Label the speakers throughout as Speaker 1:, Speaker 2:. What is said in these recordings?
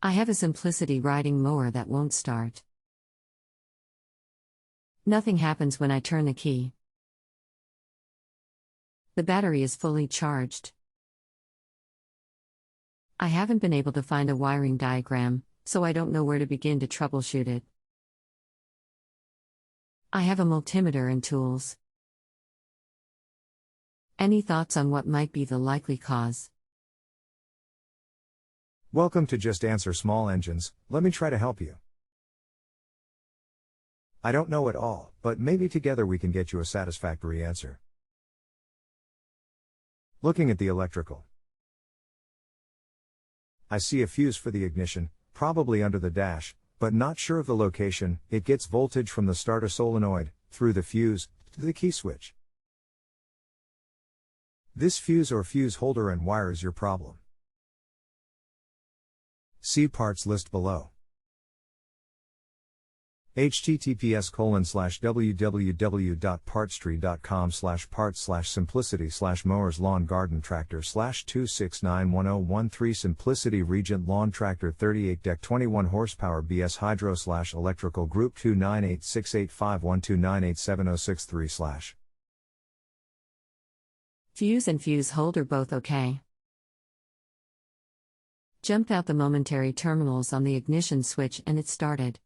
Speaker 1: I have a simplicity riding mower that won't start. Nothing happens when I turn the key. The battery is fully charged. I haven't been able to find a wiring diagram, so I don't know where to begin to troubleshoot it. I have a multimeter and tools. Any thoughts on what might be the likely cause?
Speaker 2: Welcome to Just Answer Small Engines. Let me try to help you. I don't know it all, but maybe together we can get you a satisfactory answer. Looking at the electrical. I see a fuse for the ignition, probably under the dash, but not sure of the location. It gets voltage from the starter solenoid, through the fuse, to the key switch. This fuse or fuse holder and wire is your problem. See parts list below. https://www.partstree.com/parts/simplicity/mowers lawn garden tractor /2691013 Simplicity Regent Lawn Tractor 38 deck 21 horsepower BS Hydro /electrical group 2986851298706
Speaker 1: Fuse and fuse holder both okay. Jumped out the momentary terminals on the ignition switch and it started.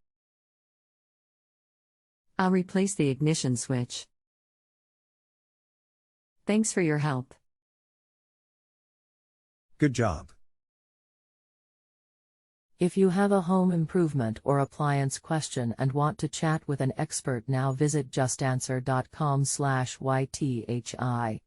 Speaker 1: I'll replace the ignition switch. Thanks for your help.
Speaker 2: Good job.
Speaker 3: If you have a home improvement or appliance question and want to chat with an expert now, visit justanswer.com/ythi.